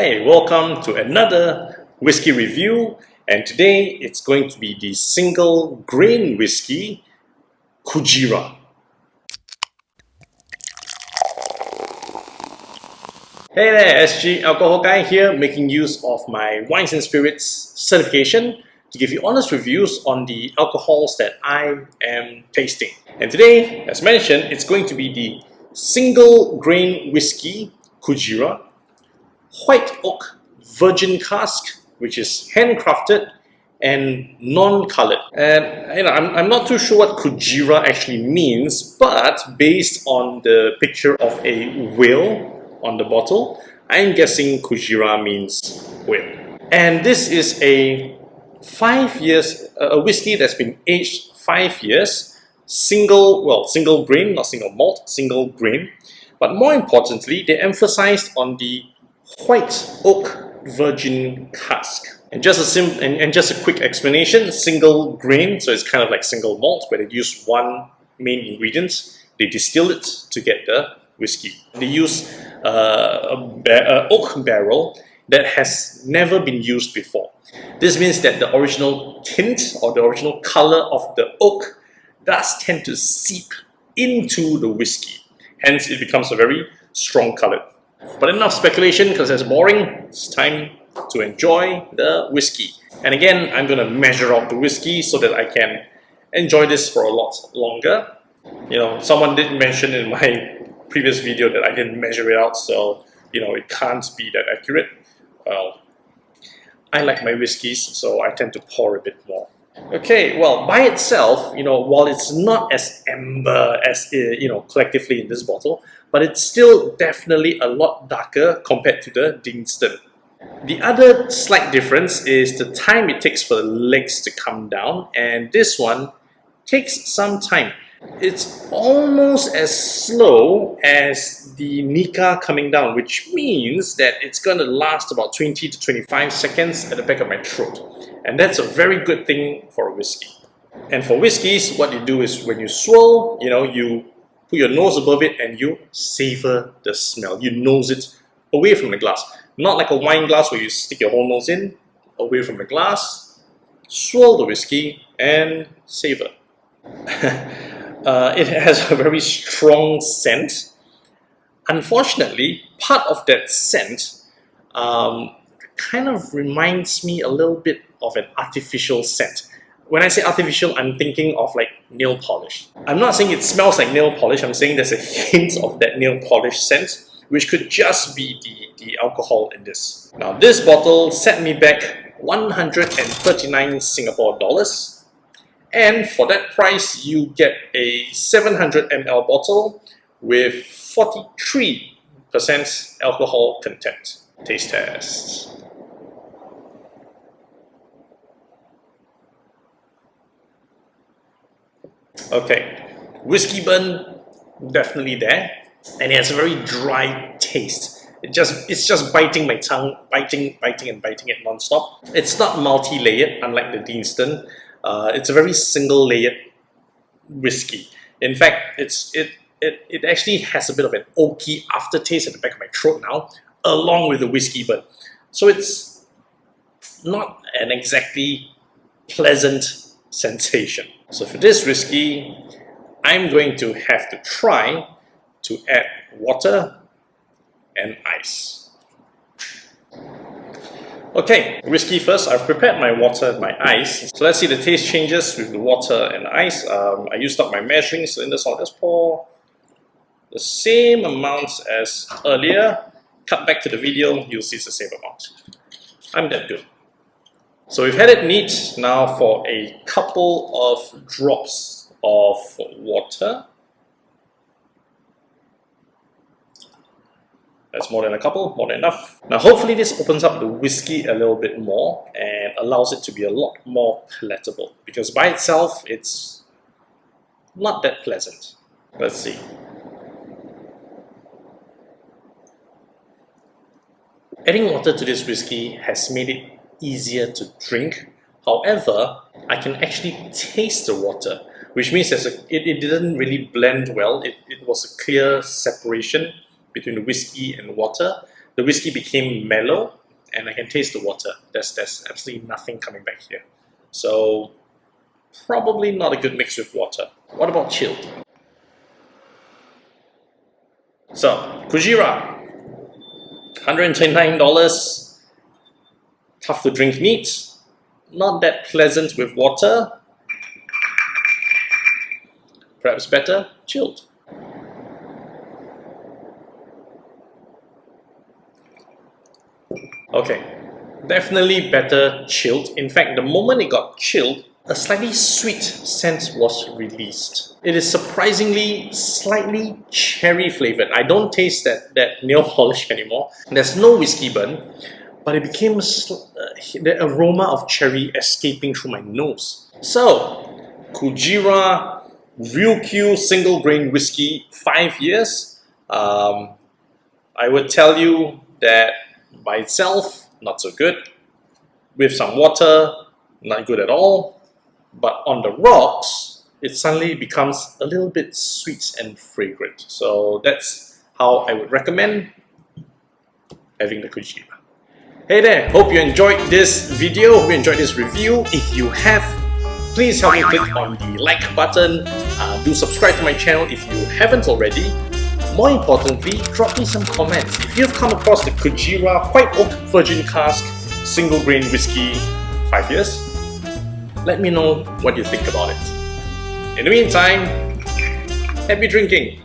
Hey, welcome to another whiskey review, and today it's going to be the single grain whiskey Kujira. Hey there, SG Alcohol Guy here, making use of my Wines and Spirits certification to give you honest reviews on the alcohols that I am tasting. And today, as mentioned, it's going to be the single grain whiskey Kujira white oak virgin cask, which is handcrafted and non-colored. And I'm not too sure what Kujira actually means, but based on the picture of a whale on the bottle, I'm guessing Kujira means whale. And this is a 5 years, a whiskey that's been aged 5 years, single grain, not single malt, single grain. But more importantly, they emphasized on the white oak virgin cask. And just a quick explanation, single grain, so it's kind of like single malt, where they use one main ingredient, they distill it to get the whiskey. They use an oak barrel that has never been used before. This means that the original tint or the original color of the oak does tend to seep into the whiskey. Hence, it becomes a very strong color. But enough speculation, because that's boring. It's time to enjoy the whiskey. And again, I'm going to measure out the whiskey so that I can enjoy this for a lot longer. You know, someone did mention in my previous video that I didn't measure it out, so it can't be that accurate. Well, I like my whiskeys, so I tend to pour a bit more. Okay, well, by itself, while it's not as amber as collectively in this bottle, but it's still definitely a lot darker compared to the Dinston. The other slight difference is the time it takes for the legs to come down, and this one takes some time. It's almost as slow as the Nika coming down, which means that it's going to last about 20 to 25 seconds at the back of my throat. And that's a very good thing for a whiskey. And for whiskeys, what you do is when you swirl, you put your nose above it and you savor the smell. You nose it away from the glass. Not like a wine glass where you stick your whole nose in, away from the glass, swirl the whiskey and savor. It has a very strong scent. Unfortunately, part of that scent kind of reminds me a little bit of an artificial scent. When I say artificial, I'm thinking of like nail polish. I'm not saying it smells like nail polish, I'm saying there's a hint of that nail polish scent, which could just be the alcohol in this. Now, this bottle set me back 139 Singapore dollars. And for that price, you get a 700 ml bottle with 43% alcohol content. Taste test. Okay, whiskey burn, definitely there. And it has a very dry taste. It's just biting my tongue, biting and biting it non-stop. It's not multi-layered, unlike the Dinston. It's a very single-layered whiskey. In fact, it actually has a bit of an oaky aftertaste at the back of my throat now, along with the whiskey burn. So it's not an exactly pleasant sensation. So for this whiskey, I'm going to have to try to add water and ice. Okay, whiskey first. I've prepared my water and my ice. So let's see the taste changes with the water and ice. I used up my measuring cylinder, so I'll just pour the same amount as earlier. Cut back to the video, you'll see it's the same amount. I'm that good. So we've had it neat. Now for a couple of drops of water. That's more than a couple, more than enough. Now hopefully this opens up the whiskey a little bit more and allows it to be a lot more palatable, because by itself it's not that pleasant. Let's see. Adding water to this whiskey has made it easier to drink. However, I can actually taste the water, which means it didn't really blend well. It was a clear separation between the whiskey and water. The whiskey became mellow, and I can taste the water. There's absolutely nothing coming back here. So probably not a good mix with water. What about chilled? So Kujira, $129. Tough to drink neat. Not that pleasant with water. Perhaps better chilled. Okay, definitely better chilled. In fact, the moment it got chilled, a slightly sweet scent was released. It is surprisingly slightly cherry flavored. I don't taste that nail polish anymore. There's no whiskey burn, but it became the aroma of cherry escaping through my nose. So, Kujira Ryukyu single grain whiskey, 5 years. I would tell you that by itself, not so good. With some water, not good at all. But on the rocks, it suddenly becomes a little bit sweet and fragrant. So that's how I would recommend having the Kujira. Hey there, hope you enjoyed this video, hope you enjoyed this review. If you have, please help me click on the like button. Do subscribe to my channel if you haven't already. More importantly, drop me some comments. If you've come across the Kujira White Oak Virgin Cask Single Grain Whiskey 5 years, let me know what you think about it. In the meantime, happy drinking!